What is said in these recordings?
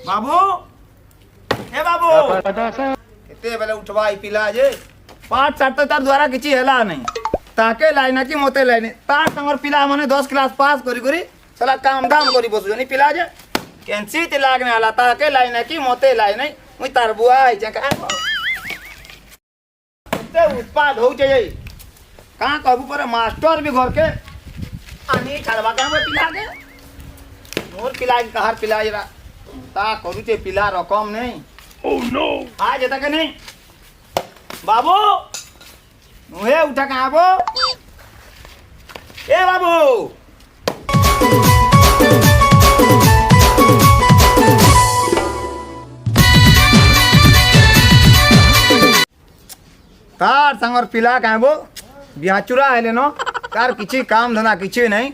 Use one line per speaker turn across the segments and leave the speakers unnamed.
बाबू ए बाबू केते बेले उठवा ई पिला जे पाठ साठ तार द्वारा किछि हैला नहीं ताके लाइन कि मते लाइन तार तमर पिला माने 10 क्लास पास करी करी चला काम दाम करी बसु जनी पिला जे कैंसी ते लागने आला ताके लाइन कि मते लाइन नहीं मुई तार बुआ आई जे का ते उत्पाद हो जे का कहबू पर मास्टर भी घर के आनी छड़वा का पिला के मोर पिला कहार पिला जरा ता करू छे पिला रकम नहीं ओह नो आ जेता के नहीं बाबू मुहे उठा कहां बो ए बाबू तार संगर पिला कहां बो बियाचुरा आले न तार किछि काम धंधा किछि नहीं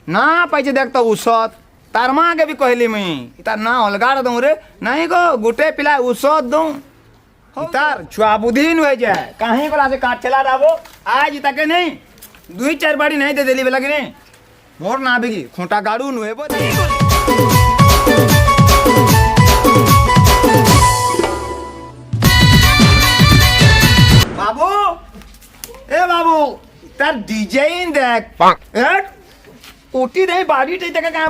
ना पैसे देख तो उसत तार माँ के भी कहली मुई तार ना अलगाड़ दूं रे नहीं गो गुटे पिला उसत दूं तार छुआ बुद्धि न हो जाए कहीं कोला से काट चला दाबो आज तक नहीं 2-4 बाड़ी नहीं दे देली बेला कि नहीं मोर ना बिगी खोटा गाड़ू न हेबो बाबू ए बाबू तार डिजाइन देख हट उठी नहीं बाड़ी टे तक का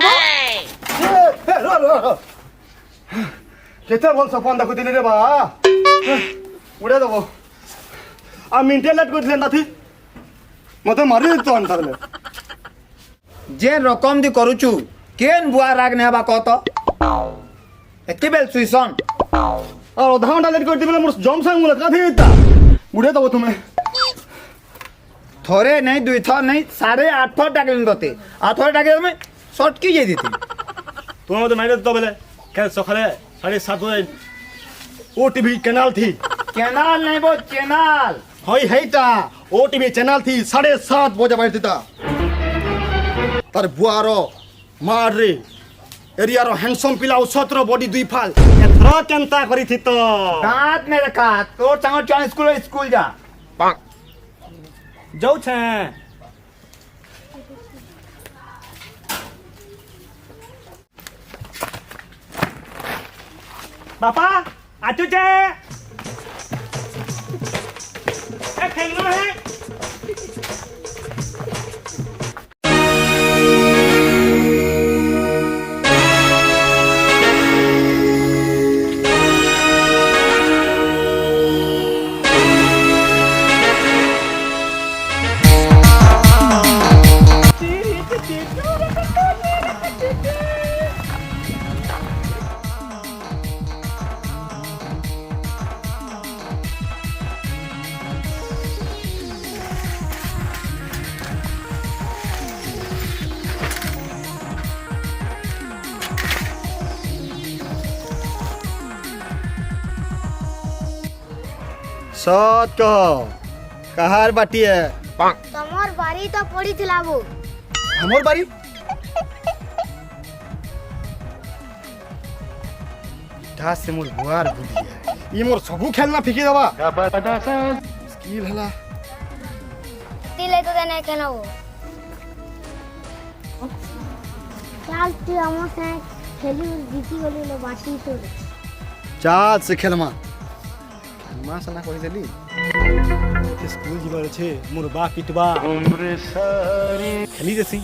केते बोल सपन देखु दिले रे बा उड़े दबो आ मिनटे लेट कर दिले नाथी मते मारी तो अंतरले
जे रकम दी करूचू केन बुआ राग ने हबा कहतो एते बेल सुइसन
और आधा घंटा लेट कर दिले मोर जम संग मुला काथी इता उड़े दबो तुम्हें
थोड़े नहीं 2 थर नहीं 8.5 थर टाके दते 8 थर टाके में शॉर्ट की जे देती
तुम मते मारे तो बेले कल सखले 7:30 बजे ओटीवी चैनल थी
कैनाल नहीं वो चैनल
हई हेटा ओटीवी चैनल थी 7:30 बजे बैठती था तार बुआरो मार रे एरिया रो हैंडसम पिला उसत्र बॉडी 2 फाल एथरा केनता करी थी तो
दांत ने रखा तो संग चल स्कूल जा
जाऊ छे बापा आचू छे ए खेलना है सत कह कहार बाटी है
तमर बारी तो पड़ी थिला वो
हमर बारी ढास से मोर बुआर बुलिया ई मोर सबू खेलना फिकी दबा स्किल हला
दिले तो देने केना वो चल तू हमर से खेली जीती गली लो बाटी तो
चाल से खेलमा मां सना कोई देली स्कूल जीवार छे मोर बा पिटबा उम्र सारी खेली देसी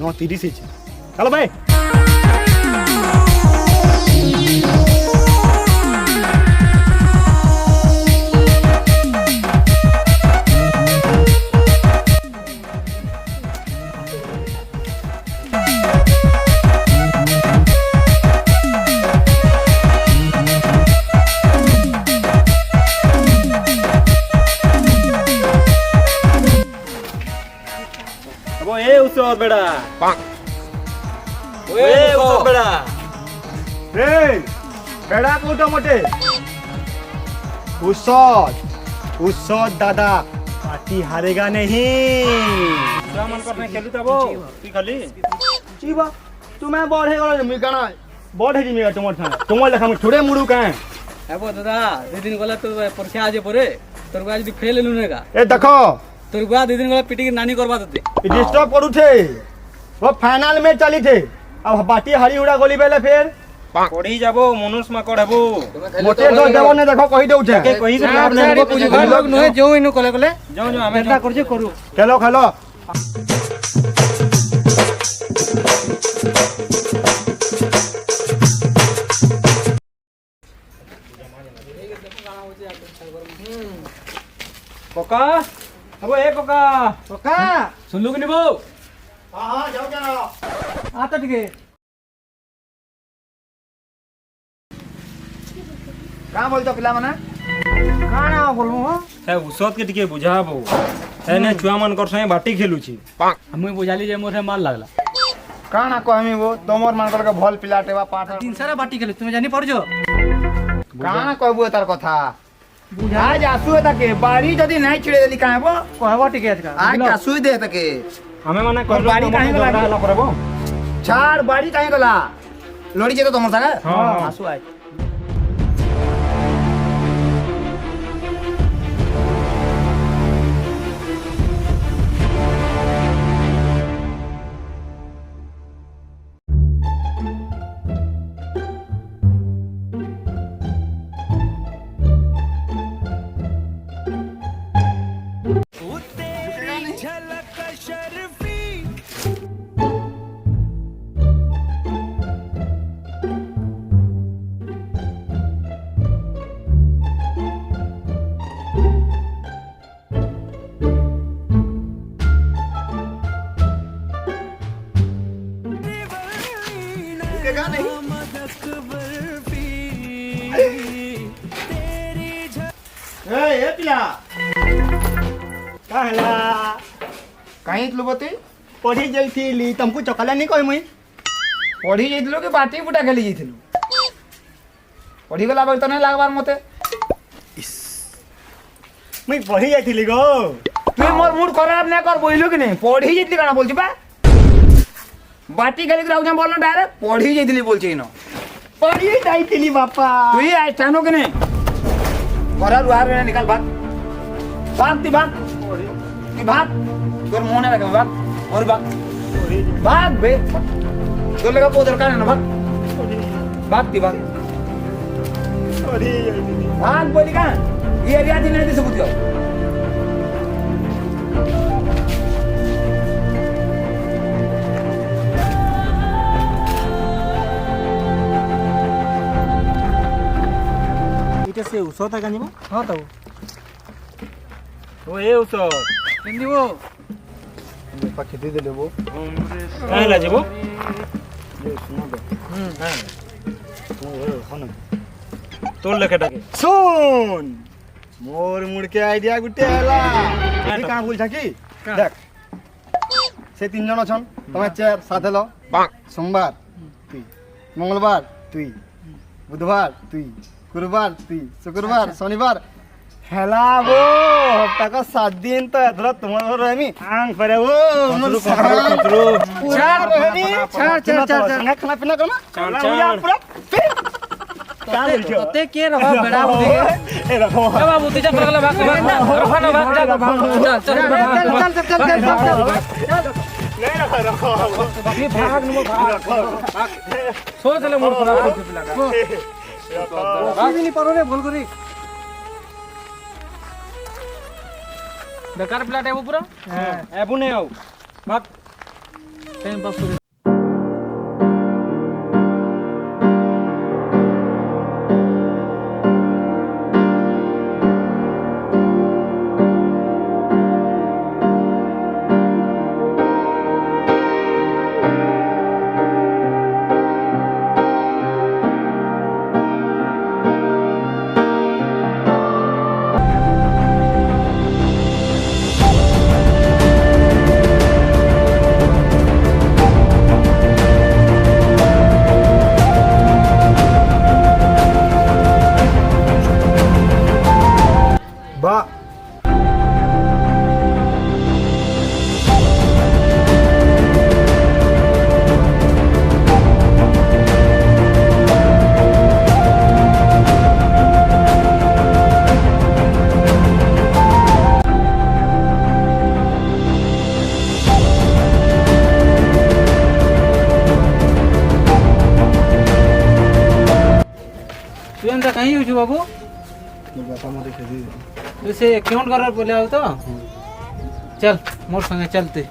9:30 से चलो भाई
उसो बेड़ा ओए उसो बेड़ा
ए बेड़ा कोटो मोटे उसोद दादा पार्टी हारेगा नहीं
क्या मन करने खेलू तबो की खाली
जीवा तुम्हें बढ़े गलो मी कना बढ़े जी मेगा तुमर लेखा में थोड़े मुड़ू काहे
एबो दादा 2 दिन गला तो परीक्षा आजे परे तोर गुआ जदी फेल लेनु नेगा
ए देखो
तोर गुआ 2 दिन गला पिटी के नानी करबा दते
डिस्टर्ब करू छे वो फाइनल में चली थे अब बाटी हाड़ी उड़ा गोली बेले फिर
পড়ি যাব মনুষ মাকড় হবো
मोटे तो देवो ने देखो कही दउछे
কে কহি যে লাভ নাই হবো পুজি
घर लोग नहे जो इनु कले कले
যাও যাও আমি
बेटा करजे करू
खेलो खेलो
কোকা হবো এ কোকা
कोका
শুনলু কি নিবো
हां हां जाओ जाओ
आ तो ठीक है
କାଁ ବୋଲଛ ପିଲାମାନେ
काना बोलमु
হ্যাঁ উসত কে টিকে বুঝাবো হ্যাঁ না ছুয়া মান কর সঙ্গে বাটি খেলুছি
हमें बुझाली जे मोरे मार लागला
କାଣା କହମି ବୋ ତମର ମାନଙ୍କର ଭଲ ପିଲାଟେ ବା ପାଠ
तीन सारा बाटी खेले तुम जानी पड़जो
କାଣା କହିବୁ ତାର କଥା আজ আসু তাকে বাড়ি যদি নাই ছিড়ে দেলি কাঁ হবো
कहबो ठीक है
আজ আসু দে তাকে
আমি মানে
তোর বাড়ি কাহিঁ গলা?
হলা করবো
ছাড় বাড়ি কাହିଁ গলা লড়িছে তো তোমার সাথে
হ্যাঁ।
আসু আজ रुकेगा नहीं
ए पिला कहला
କାହିଁ ଥିଲୁ ବତି
पढ़ी जाइथिली तुमको चकला नहीं कहि मुई
ପଢି ଯାଇଥିଲୁ କି ବାଟି ବୁଟା ଖେଳି ଯାଇଥିଲୁ ପଢି ଗଲା ବେଳ ତ ନାଇଁ ଲାଗବାର ମତେ
मुई पढ़ी जाइथिली गो
তুই মোর মুড খরাপ না কর বইলু কি নাই পঢ়ি যাইতিলি কানা বলছি বা বাটি খেলি করে আউজাম বলনা ডাইরেক্ট পঢ়ি যাইতিলি বলছি ন
पढ़ी जाइथिली बापा
তুই আজ টানো কি নাই ঘরের উহার রে নিকাল ভাগ ভাগ তুই ভাগ তোর মনে রাখবে ভাগ ওর ভাগ ভাগ বে তোর লেগে পো দরকার না ভাগ তুই ভাগ
पढ़ी जाइथिली
ভাগ বলি কান এই এরিয়া দিন নাই দিছে বুঝিও
এটা সে উসতা কানিবো
हां तो
ও এ উসত
हिंदी वो
পাখি দিয়ে দেলে বো
কাহলা যাব
শুনো দে হন
তোর লেখাটাকে
শুন মোর মুড়কে আইডিয়া গুটে এলা তুই কাঁ বলছ কি দেখ সে তিনজন আছন তুমি চেয়ার সাথে লো সোমবার তুই মঙ্গলবার তুই বুধবার তুই গুরুবার তুই শুক্রবার শনিবার হেলা গো হপ্তাহ 7 দিন তো এতরা তোমার ঘর আমি আং করে ও মোর
খতরু
চার রহনি
चार
খানা পিনা করনা
চার,
চালা
চার।
পুরা क्या बोल रहे हो
ते के रहो बेड़ा बुद्धि
ए रखो
এ বাবু তুই যা পাগলা ভাগ রফা না ভাগ
चल
नहीं रखो रखो
भाग नो भाग सोच ले मोर खराब करते पिला का नहीं परो रे भूल करी
বেকার প্লাট এবো পুরা এবো নে আও ভাগ
टाइम पास करे कहीं हो बाबू
मोर बापा मते खेली
तू से क्यों कर बोले आओ तो चल मोर संगे चलते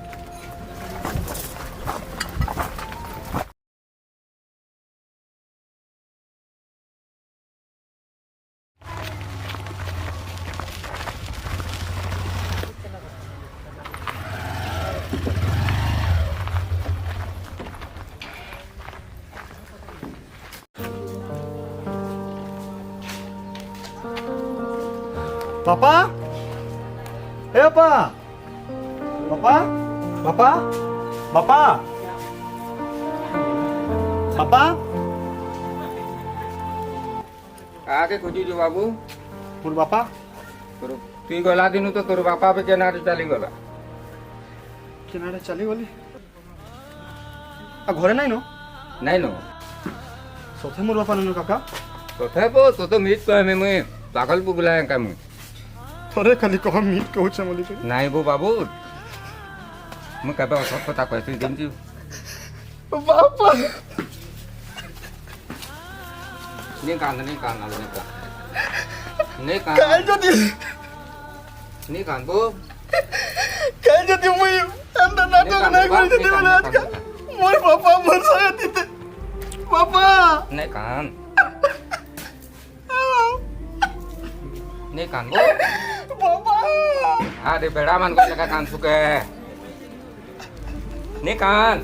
पापा ए पापा पापा पापा पापा पापा
आके खोजी जो बाबू
मोर बापा
तोर तुई गला दिनु तो तोर बापा पे केना चली गला
केनारे चली गली आ घरे नाही नो
नहीं नो
सथे मोर बापा नो काका
तथे पो तो मीट कहे मैं पागल पु बुलाए का मैं
थोड़े खाली कह मीट कहू छ मली
नहीं बो बाबू मैं कहबा सब पता कहते दिन जी
बापा
नहीं कान नहीं कान
काय जदी
नहीं कान बो
काय जदी मुई अंदर नाटक नाही करी जदी मला आज का मोर बापा मर सया तिथे बापा
नहीं कान नहीं कान बो
बापा
अरे बेड़ा मन को लगा कान सुके नहीं कान